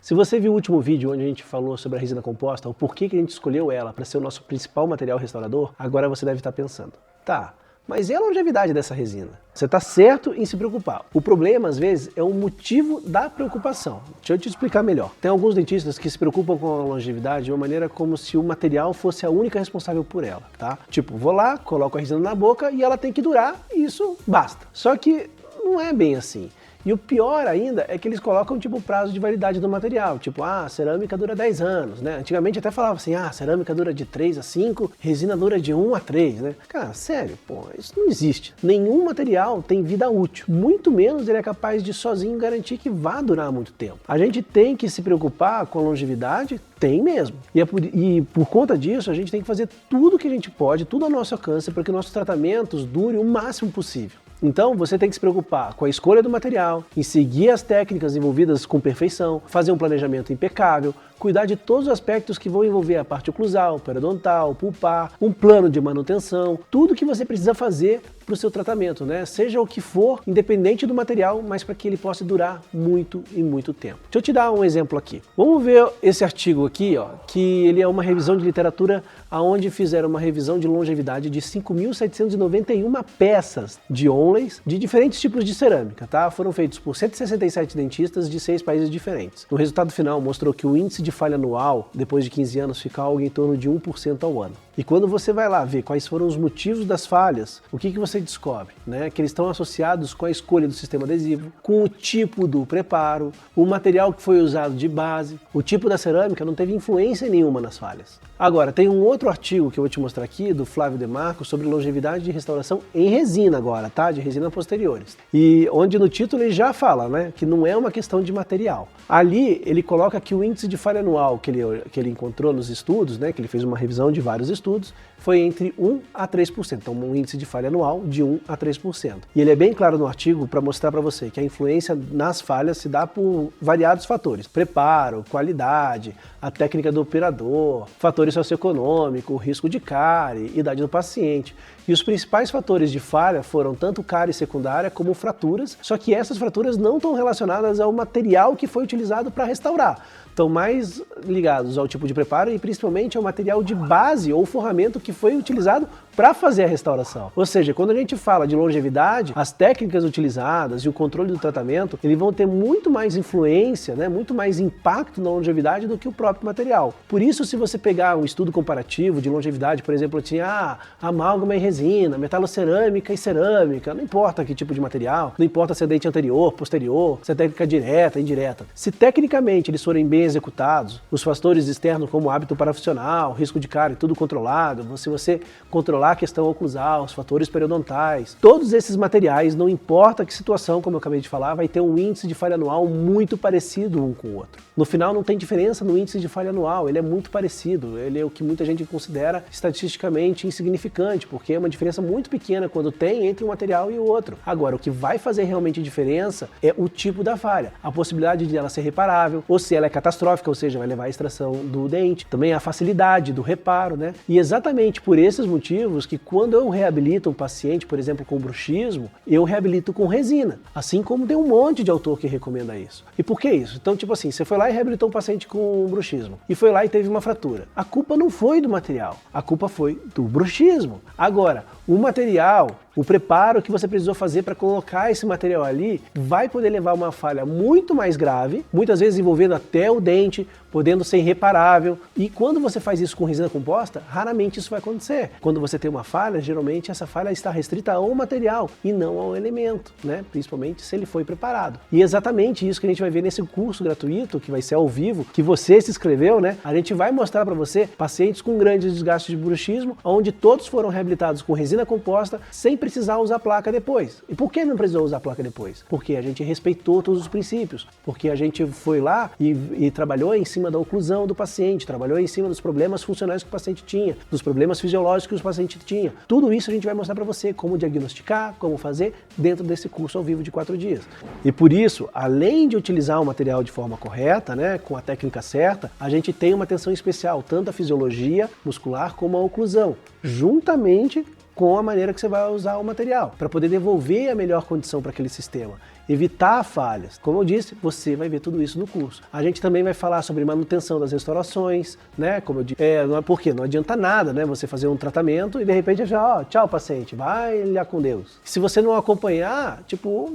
Se você viu o último vídeo onde a gente falou sobre a resina composta, o porquê que a gente escolheu ela para ser o nosso principal material restaurador, agora você deve estar pensando, tá, mas e a longevidade dessa resina? Você está certo em se preocupar. O problema, às vezes, é o motivo da preocupação. Deixa eu te explicar melhor. Tem alguns dentistas que se preocupam com a longevidade de uma maneira como se o material fosse a única responsável por ela, tá? Tipo, vou lá, coloco a resina na boca e ela tem que durar e isso basta. Só que não é bem assim. E o pior ainda é que eles colocam tipo prazo de validade do material, tipo, a cerâmica dura 10 anos, né? Antigamente até falava assim, a cerâmica dura de 3 a 5, resina dura de 1 a 3, né? Cara, sério, pô, isso não existe. Nenhum material tem vida útil, muito menos ele é capaz de sozinho garantir que vá durar muito tempo. A gente tem que se preocupar com a longevidade, tem mesmo. E por conta disso, a gente tem que fazer tudo que a gente pode, tudo ao nosso alcance, para que nossos tratamentos durem o máximo possível. Então você tem que se preocupar com a escolha do material, em seguir as técnicas envolvidas com perfeição, fazer um planejamento impecável, cuidar de todos os aspectos que vão envolver a parte oclusal, periodontal, pulpar, um plano de manutenção, tudo que você precisa fazer para o seu tratamento, né? Seja o que for, independente do material, mas para que ele possa durar muito e muito tempo. Deixa eu te dar um exemplo aqui. Vamos ver esse artigo aqui, ó, que ele é uma revisão de literatura onde fizeram uma revisão de longevidade de 5.791 peças de onleys de diferentes tipos de cerâmica, tá? Foram feitos por 167 dentistas de 6 países diferentes. No resultado final mostrou que o índice de falha anual, depois de 15 anos, fica algo em torno de 1% ao ano. E quando você vai lá ver quais foram os motivos das falhas, o que você descobre? Né? Que eles estão associados com a escolha do sistema adesivo, com o tipo do preparo, o material que foi usado de base, o tipo da cerâmica não teve influência nenhuma nas falhas. Agora, tem um outro artigo que eu vou te mostrar aqui, do Flávio De Marco, sobre longevidade de restauração em resina agora, tá? De resina posteriores. E onde no título ele já fala, né? Que não é uma questão de material. Ali ele coloca que o índice de falha anual que ele encontrou nos estudos, né? Que ele fez uma revisão de vários estudos, foi entre 1 a 3%. Então um índice de falha anual de 1 a 3%. E ele é bem claro no artigo para mostrar para você que a influência nas falhas se dá por variados fatores. Preparo, qualidade, a técnica do operador, fatores socioeconômicos, risco de cárie, idade do paciente. E os principais fatores de falha foram tanto cárie secundária como fraturas, só que essas fraturas não estão relacionadas ao material que foi utilizado para restaurar. Estão mais ligados ao tipo de preparo e principalmente ao material de base ou forramento que foi utilizado para fazer a restauração. Ou seja, quando a gente fala de longevidade, as técnicas utilizadas e o controle do tratamento, eles vão ter muito mais influência, né, muito mais impacto na longevidade do que o próprio material. Por isso, se você pegar um estudo comparativo de longevidade, por exemplo, tinha amálgama e resina, metalocerâmica e cerâmica, não importa que tipo de material, não importa se é dente anterior, posterior, se é técnica direta, indireta. Se tecnicamente eles forem bem executados, os fatores externos como hábito parafuncional, risco de cárie, tudo controlado, se você controlar a questão oclusal, os fatores periodontais, todos esses materiais, não importa que situação, como eu acabei de falar, vai ter um índice de falha anual muito parecido um com o outro. No final não tem diferença no índice de falha anual, ele é muito parecido, ele é o que muita gente considera estatisticamente insignificante, porque é uma diferença muito pequena quando tem entre um material e o outro. Agora, o que vai fazer realmente diferença é o tipo da falha, a possibilidade de ela ser reparável, ou se ela é catastrófica, ou seja, vai levar à extração do dente, também a facilidade do reparo, né? E exatamente por esses motivos que quando eu reabilito um paciente, por exemplo, com bruxismo, eu reabilito com resina, assim como tem um monte de autor que recomenda isso. E por que isso? Então, tipo assim, você foi lá e reabilitou um paciente com bruxismo, e foi lá e teve uma fratura. A culpa não foi do material, a culpa foi do bruxismo. Agora, o material, o preparo que você precisou fazer para colocar esse material ali, vai poder levar a uma falha muito mais grave, muitas vezes envolvendo até o dente, podendo ser irreparável. E quando você faz isso com resina composta, raramente isso vai acontecer. Quando você tem uma falha, geralmente essa falha está restrita ao material e não ao elemento, né? Principalmente se ele foi preparado. E é exatamente isso que a gente vai ver nesse curso gratuito, que vai ser ao vivo, que você se inscreveu, né? A gente vai mostrar para você pacientes com grandes desgastes de bruxismo, onde todos foram reabilitados com resina composta, sem precisar usar placa depois. E por que não precisou usar placa depois? Porque a gente respeitou todos os princípios, porque a gente foi lá e trabalhou em cima da oclusão do paciente, trabalhou em cima dos problemas funcionais que o paciente tinha, dos problemas fisiológicos que o paciente tinha. Tudo isso a gente vai mostrar para você como diagnosticar, como fazer dentro desse curso ao vivo de 4 dias. E por isso, além de utilizar o material de forma correta, né, com a técnica certa, a gente tem uma atenção especial, tanto à fisiologia muscular como à oclusão, juntamente com a maneira que você vai usar o material, para poder devolver a melhor condição para aquele sistema, evitar falhas. Como eu disse, você vai ver tudo isso no curso. A gente também vai falar sobre manutenção das restaurações, né? Como eu disse, porque não adianta nada, né? Você fazer um tratamento e de repente já, tchau paciente, vai lá com Deus. Se você não acompanhar,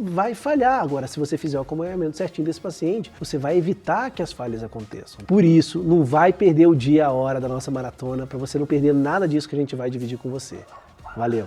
vai falhar. Agora, se você fizer o acompanhamento certinho desse paciente, você vai evitar que as falhas aconteçam. Por isso, não vai perder o dia, a hora da nossa maratona, para você não perder nada disso que a gente vai dividir com você. Valeu!